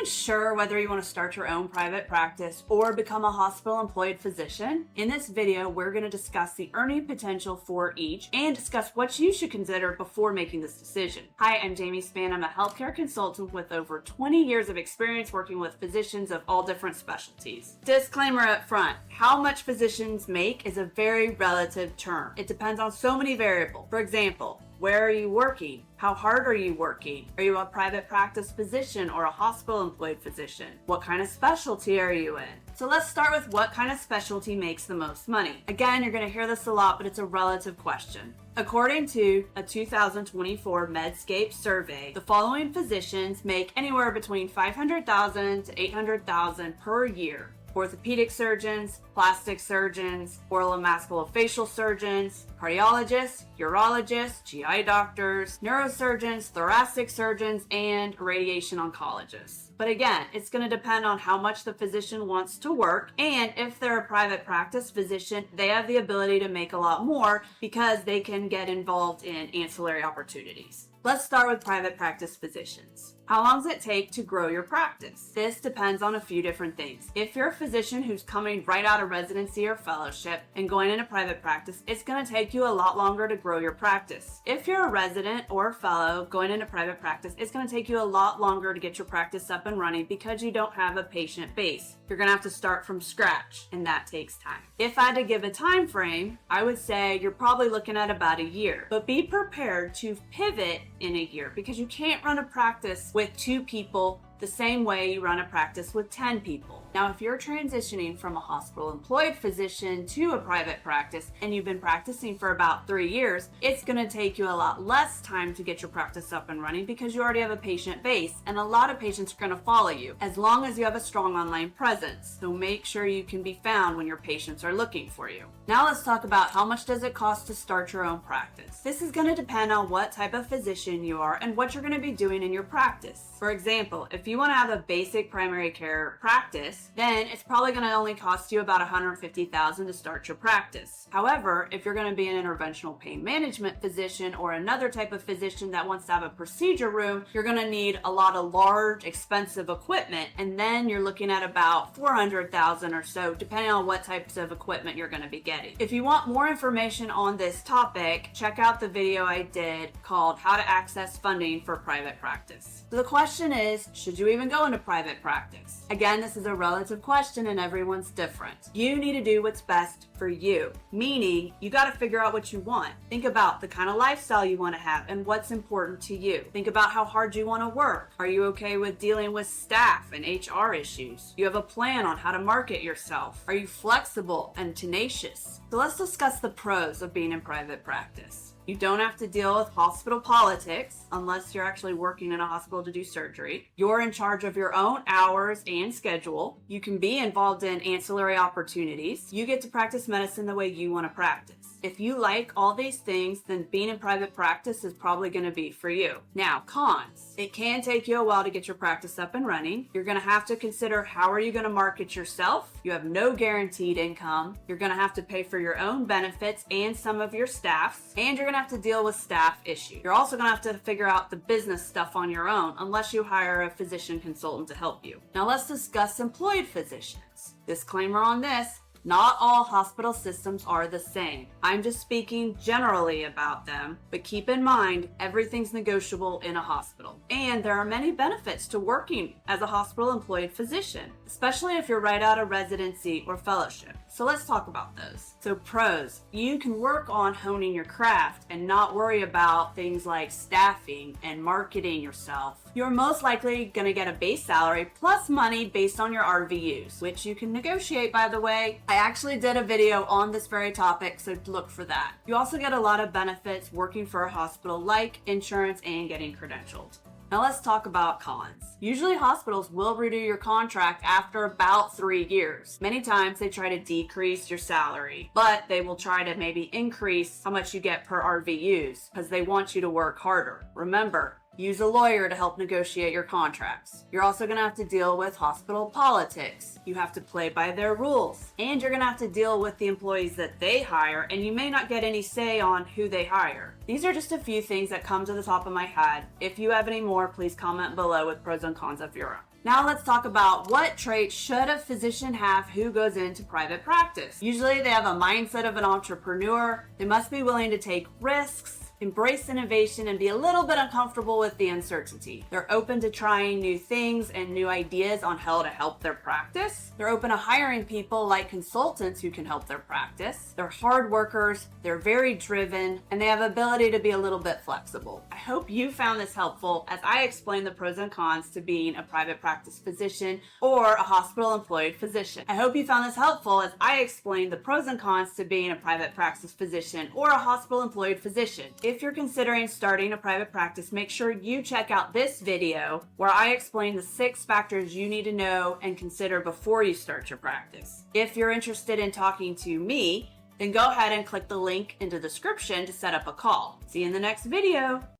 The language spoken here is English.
unsure whether you want to start your own private practice or become a hospital-employed physician? In this video, we're going to discuss the earning potential for each and discuss what you should consider before making this decision. Hi, I'm Jamie Spann. I'm a healthcare consultant with over 20 years of experience working with physicians of all different specialties. Disclaimer up front, how much physicians make is a very relative term. It depends on so many variables. For example, where are you working? How hard are you working? Are you a private practice physician or a hospital-employed physician? What kind of specialty are you in? So let's start with what kind of specialty makes the most money. Again, you're going to hear this a lot, but it's a relative question. According to a 2024 Medscape survey, the following physicians make anywhere between $500,000 to $800,000 per year. Orthopedic surgeons, plastic surgeons, oral and maxillofacial surgeons, cardiologists, urologists, GI doctors, neurosurgeons, thoracic surgeons, and radiation oncologists. But again, it's going to depend on how much the physician wants to work, and if they're a private practice physician, they have the ability to make a lot more because they can get involved in ancillary opportunities. Let's start with private practice physicians. How long does it take to grow your practice? This depends on a few different things. If you're a physician who's coming right out of residency or fellowship and going into private practice, it's going to take you a lot longer to grow your practice. If you're a resident or a fellow going into private practice, it's going to take you a lot longer to get your practice up and running because you don't have a patient base. You're going to have to start from scratch, and that takes time. If I had to give a time frame, I would say you're probably looking at about a year. But be prepared to pivot in a year because you can't run a practice with 2 people the same way you run a practice with 10 people. Now, if you're transitioning from a hospital-employed physician to a private practice and you've been practicing for about 3 years, it's going to take you a lot less time to get your practice up and running because you already have a patient base, and a lot of patients are going to follow you as long as you have a strong online presence. So make sure you can be found when your patients are looking for you. Now let's talk about how much does it cost to start your own practice. This is going to depend on what type of physician you are and what you're going to be doing in your practice. For example, if you want to have a basic primary care practice, then it's probably going to only cost you about $150,000 to start your practice. However, if you're going to be an interventional pain management physician or another type of physician that wants to have a procedure room, you're going to need a lot of large, expensive equipment, and then you're looking at about $400,000 or so, depending on what types of equipment you're going to be getting. If you want more information on this topic, check out the video I did called How to Access Funding for Private Practice. So the question is, should you even go into private practice? Again, this is a relative question and everyone's different. You need to do what's best for you, meaning you got to figure out what you want. Think about the kind of lifestyle you want to have and what's important to you. Think about how hard you want to work. Are you okay with dealing with staff and HR issues? You have a plan on how to market yourself. Are you flexible and tenacious? So let's discuss the pros of being in private practice. You don't have to deal with hospital politics unless you're actually working in a hospital to do surgery. You're in charge of your own hours and schedule. You can be involved in ancillary opportunities. You get to practice medicine the way you want to practice. If you like all these things, then being in private practice is probably going to be for you. Now, cons. It can take you a while to get your practice up and running. You're going to have to consider how are you going to market yourself. You have no guaranteed income. You're going to have to pay for your own benefits and some of your staff's, and you're going to have to deal with staff issues. You're also going to have to figure out the business stuff on your own unless you hire a physician consultant to help you. Now let's discuss employed physicians. Disclaimer on this. Not all hospital systems are the same. I'm just speaking generally about them, but keep in mind, everything's negotiable in a hospital. And there are many benefits to working as a hospital-employed physician, especially if you're right out of residency or fellowship. So let's talk about those. So pros, you can work on honing your craft and not worry about things like staffing and marketing yourself. You're most likely going to get a base salary plus money based on your RVUs, which you can negotiate, by the way. I actually did a video on this very topic, so look for that. You also get a lot of benefits working for a hospital, like insurance and getting credentialed. Now let's talk about cons. Usually hospitals will renew your contract after about 3 years. Many times they try to decrease your salary, but they will try to maybe increase how much you get per RVUs because they want you to work harder. Remember, use a lawyer to help negotiate your contracts. You're also going to have to deal with hospital politics. You have to play by their rules. And you're going to have to deal with the employees that they hire, and you may not get any say on who they hire. These are just a few things that come to the top of my head. If you have any more, please comment below with pros and cons of your own. Now let's talk about what traits should a physician have who goes into private practice. Usually they have a mindset of an entrepreneur. They must be willing to take risks, embrace innovation, and be a little bit uncomfortable with the uncertainty. They're open to trying new things and new ideas on how to help their practice. They're open to hiring people like consultants who can help their practice. They're hard workers, they're very driven, and they have the ability to be a little bit flexible. I hope you found this helpful as I explained the pros and cons to being a private practice physician or a hospital employed physician. I hope you found this helpful as I explained the pros and cons to being a private practice physician or a hospital employed physician. If you're considering starting a private practice, make sure you check out this video where I explain the 6 factors you need to know and consider before you start your practice. If you're interested in talking to me, then go ahead and click the link in the description to set up a call. See you in the next video.